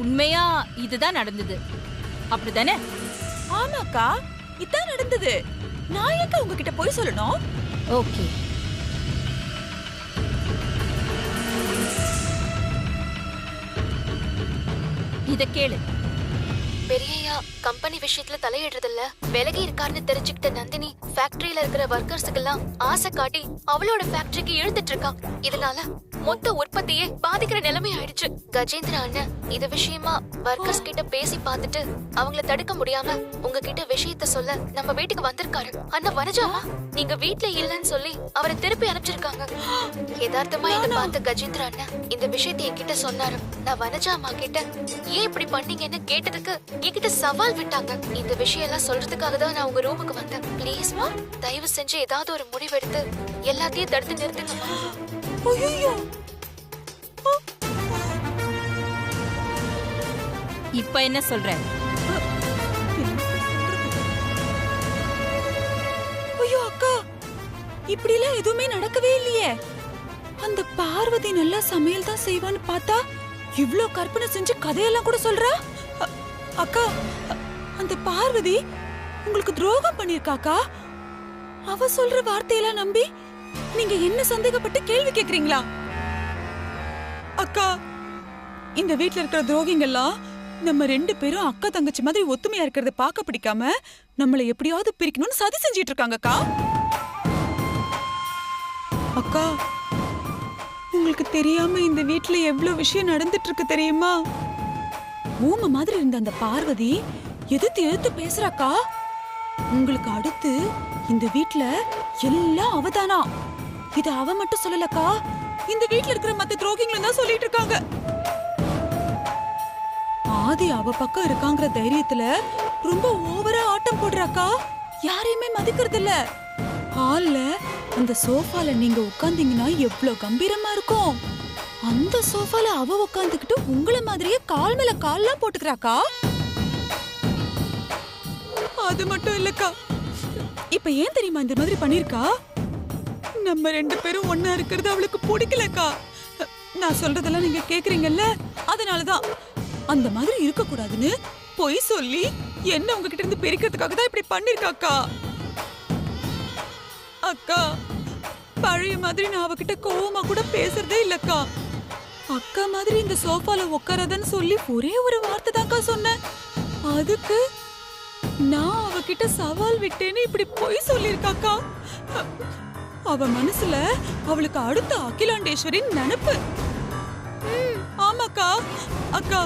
உண்மையா இதுதான் நடந்தது, அப்படிதானே? ஆமாக்கா, இதான் நடந்தது. நான் ஏக்கா உங்ககிட்ட போய் சொல்லணும்? ஓகே, இத கேளு. பெரியய்யா கம்பெனி விஷயத்துல தலையிடுறதில்ல, விலகி இருக்காருன்னு தெரிஞ்சுக்கிட்ட நந்தினி ஃபேக்டரியில இருக்கிற ஒர்க்கர்ஸுக்கெல்லாம் ஆசை காட்டி அவளோட ஃபேக்டரிக்கு இழுத்துட்டு இருக்கா. இதனால மொத்த உற்பத்தியே பாதிக்கிற நிலைமை ஆயிடுச்சு. கஜேந்திர அண்ணன் இது விஷயமா ஒர்க்கர்ஸ் கிட்ட பேசி பார்த்துட்டு அவங்கள தடுக்க முடியாம உங்ககிட்ட விஷயத்த சொல்ல நம்ம வீட்டுக்கு வந்திருக்காரு. அண்ணா வனஜாமா நீங்க வீட்ல இல்லன்னு சொல்லி அவரை திருப்பி அனுப்பிச்சிருக்காங்க. யதார்த்தமா என்ன பார்த்த கஜேந்திர அண்ணன் இந்த விஷயத்தை என்கிட்ட சொன்னாரு. நான் வனஜாமா கிட்ட ஏன் இப்படி பண்ணீங்கன்னு கேட்டதுக்கு என்கிட்ட சவால் விட்டாங்க. இந்த விஷயம் எல்லாம் சொல்றதுக்காக தான் நான் உங்க ரூமுக்கு வந்தேன். ப்ளீஸ்மா தயவு செஞ்சு ஏதாவது ஒரு முடிவெடுத்து எல்லாத்தையும் தடுத்து நிறுத்துங்கம்மா. இப்ப என்ன சொல்ற? ஐயோ அக்கா, இப்படி எல்லாம் எதுவுமே நடக்கவே இல்லையே. அந்த பார்வதி நல்லா சமையல் தான் செய்வான்னு பார்த்தா இவ்ளோ கற்பனை செஞ்சு கதையெல்லாம் கூட சொல்றா. அக்கா, அந்த பார்வதி உங்களுக்கு துரோகம் பண்ணிருக்காக்கா. அவ சொல்ற வார்த்தையெல்லாம் நம்பி நீங்க என்ன சந்தேகப்பட்டு கேள்வி கேக்குறீங்களா? அக்கா, இந்த வீட்ல இருக்கிற துரோகிங்கெல்லாம் நம்ம 2 பேரும் அக்கா தங்கச்சி மாதிரி ஒத்துமையா இருக்கிறத பார்க்க பிடிக்காம நம்மளை எப்படியாவது பிரிக்கணும்னு சதி செஞ்சிட்டு இருக்காங்க அக்கா. அக்கா, உங்களுக்கு தெரியாம இந்த வீட்ல எவ்வளவு விஷயம் நடந்துட்டு இருக்கு தெரியுமா? ஊமை மாதிரி இருந்த அந்த பார்வதி எதிர்த்து பேசுறாக்கா. உங்களுக்கு அடுத்து இந்த வீட்ல எல்லாம் அவதானா. இது அவ மட்டும் சொல்லலக்கா, இந்த வீட்ல இருக்கிற மத்த துரோகிங்களும் தான் சொல்லிட்டு இருக்காங்க. ஆதி அவ பக்கம் இருக்காங்கிற தைரியத்துல ரொம்ப ஓவரா ஆட்டம் போடுறாக்கா. யாரையுமே மதிக்கிறது இல்ல. ஹால்ல அந்த சோஃபால நீங்க உட்கார்ந்தீங்கன்னா எவ்வளவு கம்பீரமா இருக்கும். அந்த சோஃபால அவ உட்கார்ந்துக்கிட்டு உங்கள மாதிரியே கால் மேல கால்லாம் போட்டுக்கிறாக்கா. அது மட்டும் இல்லக்கா, இப்ப ஏன் தெரியுமா இந்த மாதிரி பண்ணிருக்கா? நம்ம 2 பேரும் ஒன்னா இருக்கிறது அவளுக்கு பிடிக்கலக்கா. நான் சொல்றதெல்லாம் நீங்க கேக்குறீங்கல்ல, அதனாலதான். அந்த மாதிரி இருக்க கூடாதுன்னு பொய் சொல்லி என்ன உங்ககிட்ட இருந்து பிரிக்கிறதுக்காக தான் இப்படி பண்ணிருக்காக்கா. அக்கா, பழைய மாதிரி நான் அவகிட்ட கோவமா கூட பேசுறதே இல்லக்கா. அக்கா மாதிரி இந்த சோஃபால உட்காரதன்னு சொல்லி ஒரே ஒரு வார்த்தை தான்க்கா சொன்னேன். அதுக்கு நான் அவகிட்ட சவால் விட்டேன்னு இப்படி பொய் சொல்லிருக்காக்கா. அவ மனசுல அவளுக்கு அடுத்த அகிலாண்டேஸ்வரின் நினைப்பு. ஆமாக்கா. அக்கா,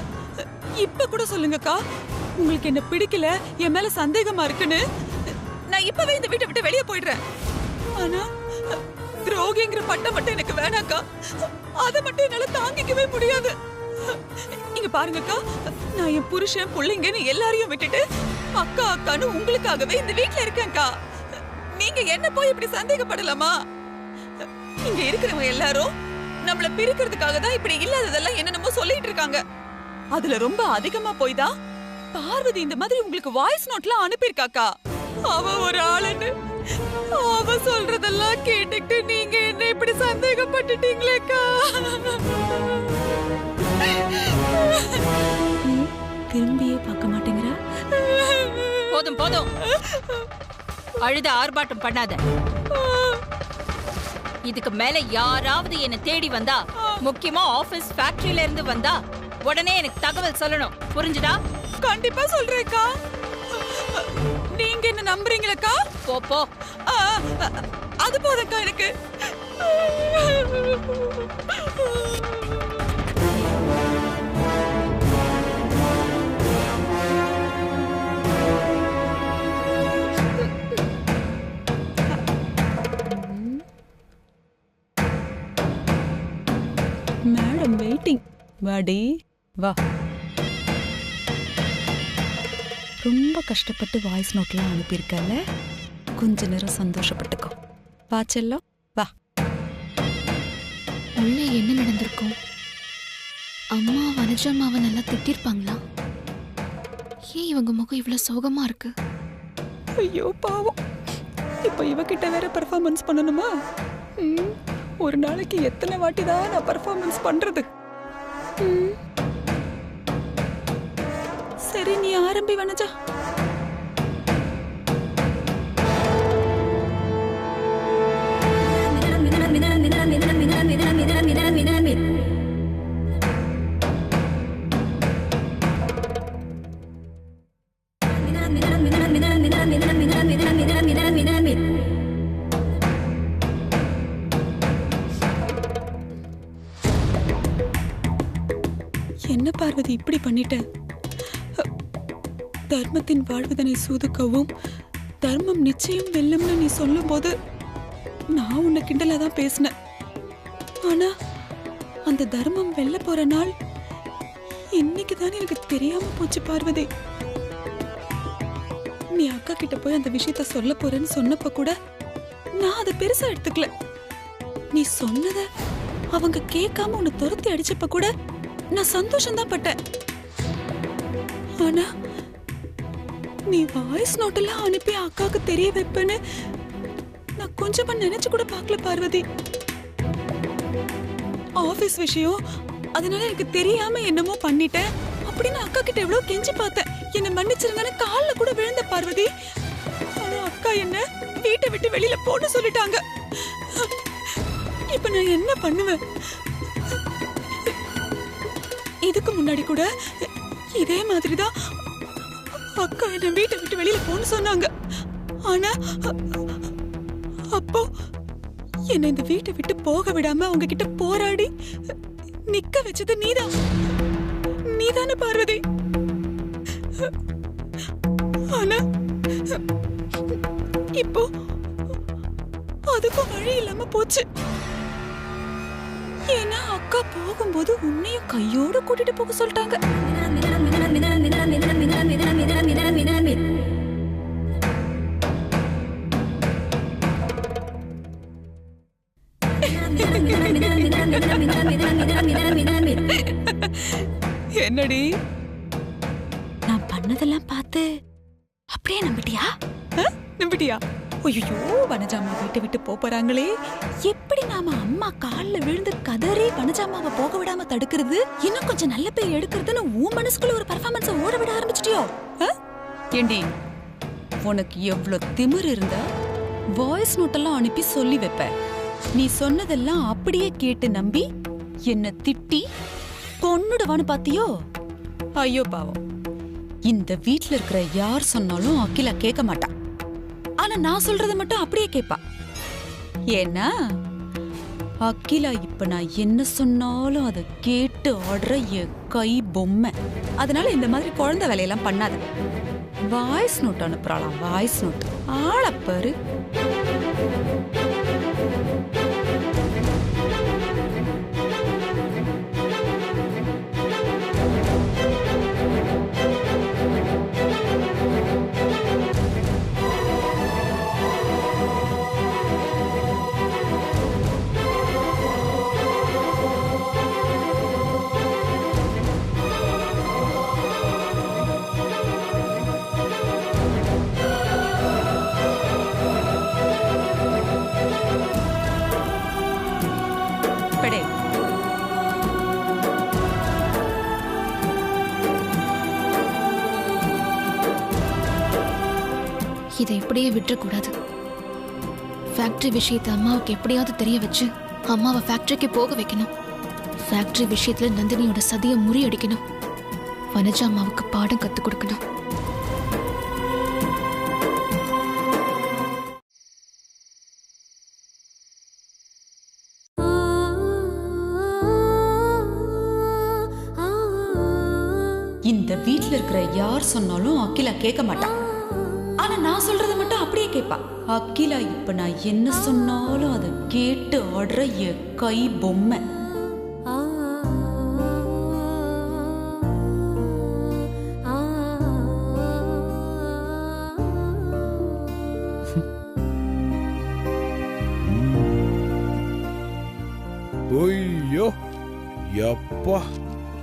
இப்ப கூட சொல்லுங்கக்கா, உங்களுக்கு என்ன பிடிக்கல, என் மேல சந்தேகமா இருக்குன்னு. நான் இப்பவே இந்த வீட்டை விட்டு வெளியே போயிடுறேன். ஆனா துரோகிங்கிற பட்டம் மட்டும் எனக்கு வேணாக்கா. அதை மட்டும் என்னால தாங்கிக்கவே முடியாது. இங்க பாருங்கக்கா, நான் என் புருஷன் பிள்ளைங்கன்னு எல்லாரையும் விட்டுட்டு அக்கா அக்கான்னு உங்களுக்காகவே இந்த வீட்டுல இருக்கேன்க்கா. நீங்க என்ன போய் இப்படி சந்தேகப்படலாமா? இங்க இருக்கிறவங்க எல்லாரும் நம்மள பிரிக்கிறதுக்காக தான் இப்படி இல்லாததெல்லாம் என்னென்னமோ சொல்லிட்டு இருக்காங்க. அதுல ரொம்ப அதிகமா போய் தான் பார்வதி இந்த மாதிரி உங்களுக்கு வாய்ஸ் நோட்லாம் அனுப்பியிருக்காக்கா. அவ ஒரு ஆளுன்னு அவ சொல்றதெல்லாம் கேட்டுக்கிட்டு நீங்க என்ன இப்படி சந்தேகப்பட்டுட்டீங்களேக்கா. திரும்பியே பார்க்க மாட்டேங்கிற. போதும் போதும், அழுத ஆர்ப்பாட்டம் பண்ணாத. இதுக்கு மேல யாராவது என்ன தேடி வந்தா, முக்கியமா ஆபீஸ் ஃபேக்டரியில இருந்து வந்தா உடனே எனக்கு தகவல் சொல்லணும், புரிஞ்சுதா? கண்டிப்பா சொல்றேன்க்கா. நீங்க என்ன நம்புறீங்களா? போ போ. அது போதக்கா எனக்கு. Madam waiting. வாடி வா. ரொம்ப கஷ்டப்பட்டு வாய்ஸ் நோட்லாம் அனுப்பியிருக்கல, கொஞ்ச நேரம் சந்தோஷப்பட்டுக்கோ. வா செல்லம், வா. உள்ள என்ன நடந்திருக்கும்? அம்மா வனஜாமாவை நல்லா திட்டிருப்பாங்களா? ஏன் இவங்க முகம் இவ்வளவு சோகமா இருக்கு? ஐயோ பாவம், இப்ப இவகிட்ட வேற பெர்ஃபார்மன்ஸ் பண்ணணுமா? ஒரு நாளைக்கு எத்தனை வாட்டி தான் நான் பெர்ஃபார்மன்ஸ் பண்றது? சரி, நீ ஆரம்பி வனஜா. என்ன பார்வதி இப்படி பண்ணிட்ட? தர்மத்தின் வாழ்வதனை சூதுக்கவும் தர்மம் நிச்சயம் வெல்லும்னு நீ சொல்லும் போது நான் உன்னை கிண்டலா தான் பேசினேன். ஆனா அந்த தர்மம் வெல்ல போற நாள் இன்னைக்குதான் எனக்கு தெரியாம போச்சு பார்வதி. நீ அக்கா கிட்ட போய் அந்த விஷயத்த சொல்ல போறேன்னு சொன்னப்ப கூட நான் அதை பெருசா எடுத்துக்கல. நீ சொன்னத அவங்க கேட்காம உன்னை துரத்தி அடிச்சப்ப கூட நான் சந்தோஷம் தான் பட்டேன். ஆனா நீ வாய்ஸ் நோட்டெல்லாம் அனுப்பி அக்காவுக்கு தெரிய வைப்பேன்னு நான் கொஞ்சமா நினைச்சு கூட பார்க்கல பார்வதி. ஆபீஸ் விஷயம், அதனால எனக்கு தெரியாம என்னமோ பண்ணிட்டேன் அப்படின்னு அக்கா கிட்ட எவ்வளவு கெஞ்சி பார்த்தேன். என்ன மன்னிச்சிருங்கன்னு கால்ல கூட விழுந்த பார்வதி. ஆனா அக்கா என்ன வீட்டை விட்டு வெளியில போன்னு சொல்லிட்டாங்க. இப்ப நான் என்ன பண்ணுவேன்? இதுக்கு முன்னாடி கூட இதே மாதிரிதான் அக்கா என்ன வீட்டை விட்டு வெளியில போன்னு சொன்னாங்க. ஆனா அப்போ என்ன இந்த வீட்டை விட்டு போக விடாம அவங்க கிட்ட போராடி நிக்க வச்சது நீதானே பார்வதி. ஆனா இப்போ அதுக்கும் வழி இல்லாம போச்சு. ஏன்னா அக்கா போகும்போது உன்னையும் கையோட கூட்டிட்டு போக சொல்லிட்டாங்க. என்னடி நான் பண்ணதெல்லாம் பார்த்து அப்படியே நம்பிட்டியா? நம்பிட்டியா? ஐயோ, வனஜாமா வீட்டை விட்டு போறாங்களே, எப்படி நாம அம்மா கால்ல விழுந்து கதறி வனஜாமாவை போக விடாம தடுக்கிறது, இன்னும் கொஞ்சம் நல்ல பேர் எடுக்கிறதுன்னு உன் மனசுக்குள்ள ஒரு பெர்ஃபார்மன்ஸ் ஓட விட ஆரம்பிச்சிட்டியோ? ஏண்டி, உனக்கு எவ்வளவு திமிரு இருந்தா வாய்ஸ் நோட்டெல்லாம் அனுப்பி சொல்லி வைப்ப. நீ சொன்னதெல்லாம் அப்படியே கேட்டு நம்பி என்ன திட்டி கொன்னுடுவான்னு பாத்தியோ? ஐயோ பாவம், இந்த வீட்ல இருக்கிற யார் சொன்னாலும் அகிலா கேட்க மாட்டா. ஆனா நான் சொல்றத மட்டும் அப்படியே கேட்பா. ஏன்னா அகிலா இப்ப நான் என்ன சொன்னாலும் அதை கேட்டு ஆடுற என் கை பொம்மை. அதனால இந்த மாதிரி குழந்தை வேலையெல்லாம் பண்ணாத. வாய்ஸ் நோட் அனுப்புறாளாம், வாய்ஸ் நோட். ஆளப்பாரு. இதை இப்படியே விட்டுறக்கூடாது. ஃபேக்டரி விஷயத்தை அம்மாவுக்கு எப்படியாவது தெரிய வச்சு அம்மாவை ஃபேக்டரிக்கு போக வைக்கணும். ஃபேக்டரி விஷயத்துல நந்தினியோட சதியை முறியடிக்கணும். வனஜா அம்மாவுக்கு பாடம் கத்துக் கொடுக்கணும். இந்த வீட்ல இருக்கிற யார் சொன்னாலும் அகிலா கேட்க மாட்டா. ஆனா நான் சொல்றத மட்டும் அப்படியே கேட்பா. அகிலா இப்ப நான் என்ன சொன்னாலும் அதை கேட்டு ஆடுற என் கை பொம்மை. ஓய்யோ யப்பா,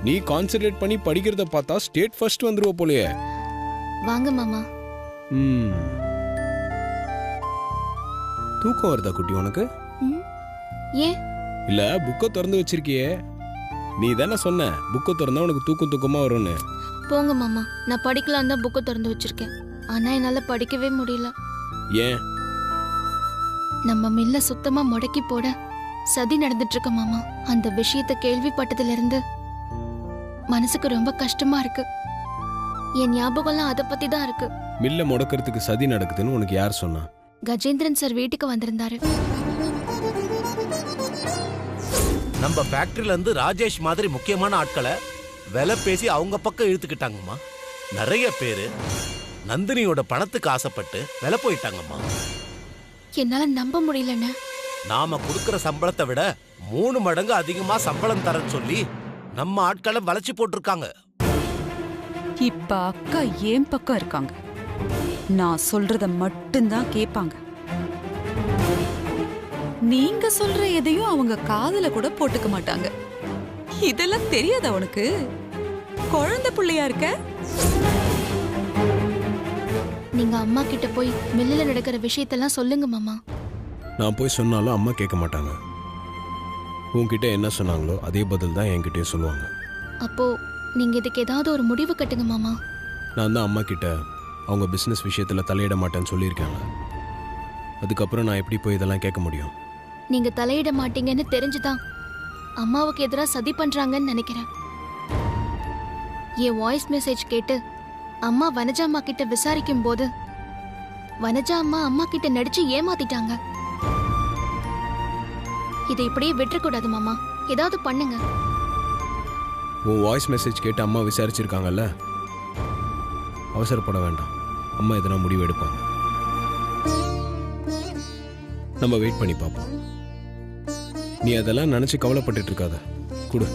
நீ கான்சென்ட்ரேட் பண்ணி படிக்கிறத பார்த்தா ஸ்டேட் ஃபர்ஸ்ட் வந்துருவ போலயே. வாங்க மாமா. தூக்கம் வருதா குட்டி உனக்கு? ஏன் இல்ல, புக்கை திறந்து வச்சிருக்கியே. நீ தானே சொன்ன புக்கை திறந்தா உனக்கு தூக்கமா வரும்னு. போங்க மாமா, நான் படிக்கலாம் தான் புக்கை திறந்து வச்சிருக்கேன். ஆனா என்னால படிக்கவே முடியல. ஏன்? நம்ம மில்ல சுத்தமா முடக்கி போட சதி நடந்துட்டு இருக்கு மாமா. அந்த விஷயத்தை கேள்விப்பட்டதுல இருந்து மனசுக்கு ரொம்ப கஷ்டமா இருக்கு. என் ஞாபகம்லாம் அதை பத்தி தான் இருக்கு. மில்ல முடக்கிறதுக்கு சதி நடக்குதுன்னு உனக்கு யார் சொன்னா? கஜேந்திரன் சார் வீட்டுக்கு வந்திருந்தாரு. நம்ம ஃபேக்டரியில இருந்து ராஜேஷ் மாதிரி முக்கியமான ஆட்களை விலை பேசி அவங்க பக்கம் இழுத்துக்கிட்டாங்கம்மா. நிறைய பேரு நந்தினியோட பணத்துக்கு ஆசைப்பட்டு விலை போயிட்டாங்கம்மா. என்னால நம்ப முடியலண்ணே. நாம கொடுக்கிற சம்பளத்தை விட 3 மடங்கு அதிகமா சம்பளம் தரன்னு சொல்லி நம்ம ஆட்களை வளைச்சு போட்டிருக்காங்க. இப்ப அக்கா ஏன் பக்கம் இருக்காங்க. நான் சொல்றத மட்டும்தான் கேட்பாங்க. நீங்க சொல்ற எதையும் அவங்க காதுல கூட போட்டுக்க மாட்டாங்க. இதெல்லாம் தெரியாத உனக்கு? குழந்தை பிள்ளையா இருக்க. நீங்க அம்மா கிட்ட போய் மில்லில் நடக்கிற விஷயத்தெல்லாம் சொல்லுங்க மாமா. நான் போய் சொன்னாலும் அம்மா கேட்க மாட்டாங்க. உன்கிட்ட என்ன சொன்னாங்களோ அதே பதில் தான் என்கிட்டயும் சொல்லுவாங்க. அப்போ நீங்க இதுக்கு ஏதாவது ஒரு முடிவு கட்டுங்க மாமா. நான் தான் அம்மா கிட்ட அவங்க பிஸ்னஸ் விஷயத்தில் தலையிட மாட்டேன்னு சொல்லியிருக்காங்க. அதுக்கப்புறம் நான் எப்படி போய் இதெல்லாம் கேட்க முடியும்? நீங்க தலையிட மாட்டீங்கன்னு தெரிஞ்சுதான் அம்மாவுக்கு எதிராக சதி பண்றாங்கன்னு நினைக்கிறேன். என் வாய்ஸ் மெசேஜ் கேட்டு அம்மா வனஜா அம்மா கிட்ட விசாரிக்கும் போது வனஜா அம்மா அம்மா கிட்ட நடிச்சு ஏமாத்திட்டாங்க. இதை இப்படியே விட்டுறக்கூடாது மாமா. ஏதாவது பண்ணுங்க. உன் வாய்ஸ் மெசேஜ் கேட்டு அம்மா விசாரிச்சிருக்காங்கல்ல, அவசரப்பட வேண்டாம். அம்மா எதனா முடிவு எடுப்பாங்க. நம்ம வெயிட் பண்ணி பார்ப்போம். நீ அதெல்லாம் நினைச்சு கவலைப்பட்டுட்டு இருக்காத. குடு.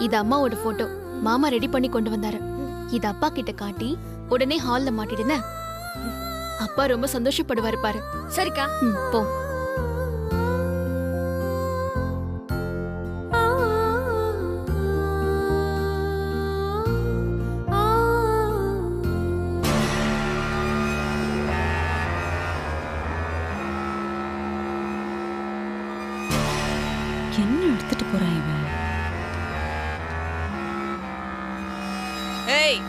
இது அம்மாவோட போட்டோ. மாமா ரெடி பண்ணி கொண்டு வந்தாரு. இது அப்பா கிட்ட காட்டி உடனே ஹால்ல மாட்டிடுன. அப்பா ரொம்ப சந்தோஷப்படுவாரு பாரு. சரிக்கா. போ. என்ன எடுத்துட்டு போறான் இவன்? ஏய்,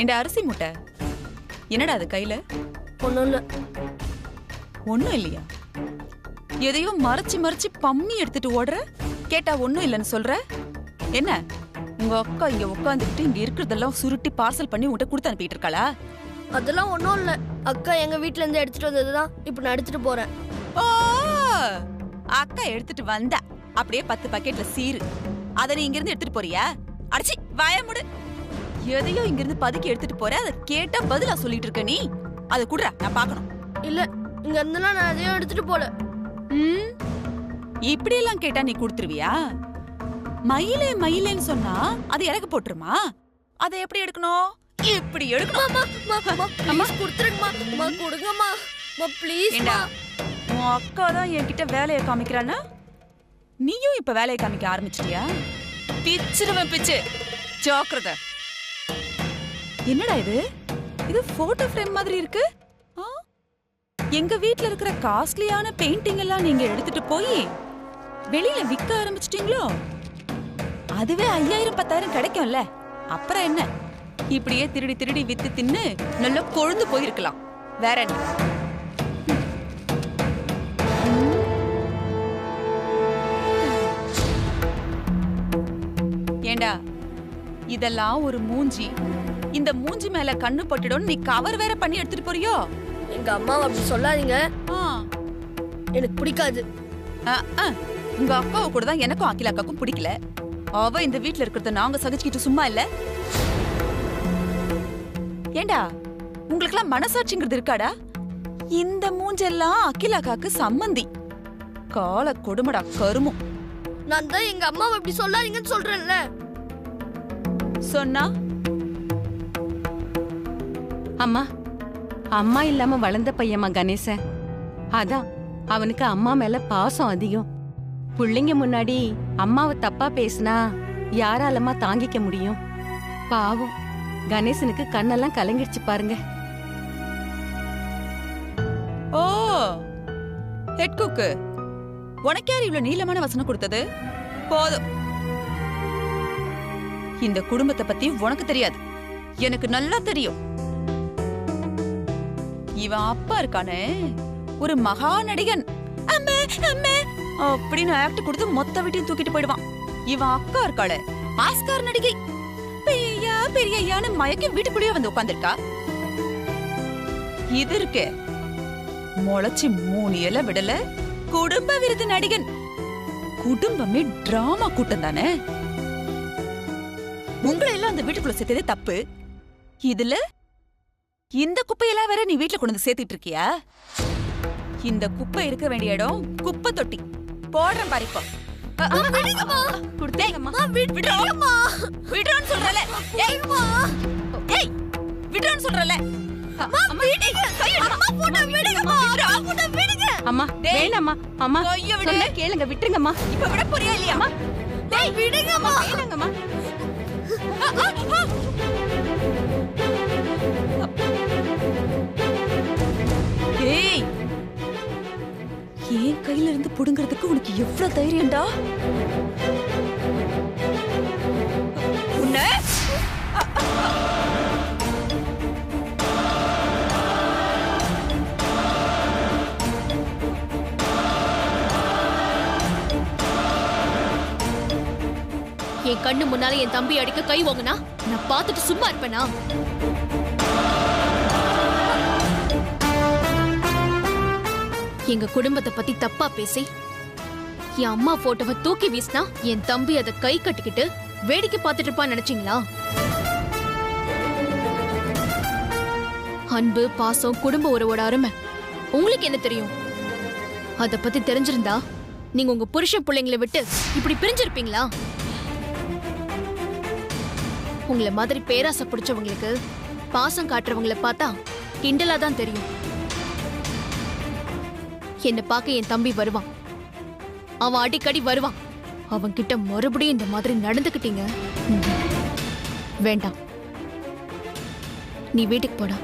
இந்த அரிசி மூட்டை என்னடா அது கையில? ஒண்ணும் இல்ல. ஒண்ணும் இல்லையா? எதையும் மறைச்சு மறைச்சு பம்மி எடுத்துட்டு ஓடுற. கேட்டா ஒண்ணும் இல்லைன்னு சொல்ற. என்ன உங்க அக்கா இங்க உட்காந்துக்கிட்டு இங்க இருக்கிறதெல்லாம் சுருட்டி பார்சல் பண்ணி உன்கிட்ட கொடுத்து அனுப்பிட்டு இருக்காளா? அதெல்லாம் ஒண்ணும் இல்ல. அக்கா எங்க வீட்ல இருந்து எடுத்துட்டு வந்ததுதான் இப்ப நான் எடுத்துட்டு போறேன். ஓ, அக்கா எடுத்துட்டு வந்தா அப்படியே 10 பாக்கெட்ல சீரு. அத நீ இங்க இருந்து எடுத்துட்டு போறியா? அடிச்சி வாய மூடு. எதையோ இங்க இருந்து பதுக்கி எடுத்துட்டு போற. அத கேட்டா பதிலா சொல்லிட்டு இருக்க நீ. அத குடுறா, நான் பார்க்கணும். இல்ல, இங்க இருந்தெல்லாம் நான் எதையும் எடுத்துட்டு போல. இப்படி எல்லாம் கேட்டா நீ கொடுத்துருவியா? மயிலே மயிலேன்னு சொன்னா அது இறக்கு போட்டுருமா? அதை எப்படி எடுக்கணும்? இப்படி எடுக்கணும். அம்மா குடுத்துருங்கம்மா. அம்மா கொடுங்கம்மா. அம்மா ப்ளீஸ். ஏண்டா, உன் அக்கா தான் என்கிட்ட வேலையை காமிக்கிறானா? நீயும் இப்ப வேலையை காமிக்க ஆரம்பிச்சிட்டியா? பிச்சிருவன் பிச்சு. ஜாக்கிரதை. என்னடா இது? இது போட்டோ ஃப்ரேம் மாதிரி இருக்கு. எங்க வீட்ல இருக்கிற காஸ்ட்லியான பெயிண்டிங் எல்லாம் நீங்க எடுத்துட்டு போய் வெளியில விற்க ஆரம்பிச்சிட்டீங்களோ? அதுவே 5000 10,000 கிடைக்கும்ல. அப்புறம் என்ன? இப்படியே திருடி திருடி வித்து தின்னு நல்லா கொழுந்து போயிருக்கலாம். வேற என்ன? ஏண்டா, இதெல்லாம் ஒரு மூஞ்சி. இந்த மூஞ்சி மேல கண்ணு பட்டுடும் நீ கவர் வேற பண்ணி எடுத்துட்டு போறியோ? எங்க அம்மாவை அப்படி சொல்லாதீங்க. எனக்கு பிடிக்காது. உங்க அக்காவை கூட தான் எனக்கும் அகில அக்காக்கும் பிடிக்கல. அவ இந்த வீட்ல இருக்கிறத நாங்க சகிச்சுக்கிட்டு சும்மா இல்ல. ஏண்டா, உங்களுக்குலாம் மனசாட்சிங்கிறது இருக்காடா? இந்த மூஞ்செல்லாம் அகிலாக்காக்கு சம்மந்தி. கால கொடுமடா கருமம். நான் தான் எங்க அம்மாவை இப்படி சொல்லாதீங்கன்னு சொல்றேன்ல. சொன்னா அம்மா, அம்மா இல்லாம வளர்ந்த பையம்மா கணேசன். அதான் அவனுக்கு அம்மா மேல பாசம் அதிகம். புள்ளைங்க முன்னாடி அம்மாவை தப்பா பேசினா யாராலம்மா தாங்கிக்க முடியும்? பாவம், கணேசனுக்கு கண்ணெல்லாம் கலங்கிடுச்சு பாருங்க. ஓ ஹெட் குக்கு, உனக்கு யார் இவ்வளவு நீளமான வசனம் கொடுத்தது? போதும். இந்த குடும்பத்தை பத்தி உனக்கு தெரியாது, எனக்கு நல்லா தெரியும். இவன் அப்பா இருக்கானே ஒரு மகா நடிகன். அம்மே அம்மே அப்படின்னு ஆக்ட் கொடுத்து மொத்த வீட்டையும் தூக்கிட்டு போயிடுவான். இவன் அக்கா இருக்காளே ஆஸ்கார் நடிகை. பெரியா பெரியான்னு மயக்கி வீட்டுக்குள்ளேயே வந்து உட்கார்ந்திருக்கா. இது இருக்கே முளைச்சி 3 இலை விடல, குடும்ப விருது நடிகன். குடும்பமே டிராமா கூட்டம் தானே. உங்களை எல்லாம் அந்த வீட்டுக்குள்ள சேர்த்ததே தப்பு. இதுல இந்த குப்பையெல்லாம் வேற நீ வீட்டுல கொண்டு வந்து சேர்த்திட்டு இருக்கியா? இந்த குப்பை இருக்க வேண்டிய இடம் குப்பை தொட்டி. போடுறேன் பாரிப்பா. விடுறான்னு சொல்றல. விடுறான்னு சொல்றல. அம்மா வேணாம்மா, அம்மா கைய விடு. சொன்னா கேளுங்க, விட்டுருங்கம்மா. இப்ப விட போறியா இல்லையாமா? டேய் விடுங்கம்மா. வேணாங்கம்மா. ஏய், என் கையில இருந்து புடுங்கிறதுக்கு உனக்கு எவ்வளவு தைரியம்டா? உன்னை என் கண்ணு முன்னால என் தம்பி அடிக்க கை வாங்குனா நான் பார்த்துட்டு சும்மா இருப்பேனா? எங்க குடும்பத்தை பத்தி தப்பா பேசி என் அம்மா போட்டோவை தூக்கி வீசினா என் தம்பி அதை கை கட்டிக்கிட்டு வேடிக்கை பார்த்துட்டு இருப்பான்னு நினைச்சீங்களா? அன்பு, பாசம், குடும்ப உறவோட அருமை உங்களுக்கு என்ன தெரியும்? அத பத்தி தெரிஞ்சிருந்தா நீங்க உங்க புருஷன் பிள்ளைங்களை விட்டு இப்படி பிரிஞ்சிருப்பீங்களா? உங்களை மாதிரி பேராசை பிடிச்சவங்களுக்கு பாசம் காட்டுறவங்களை பார்த்தா கிண்டலா தான் தெரியும். என்ன பார்க்க என் தம்பி வருவான், அவன் அடிக்கடி வருவான். அவன் கிட்ட மறுபடியும் இந்த மாதிரி நடந்துக்கிட்டீங்க, வேண்டாம். நீ வீட்டுக்கு போடா.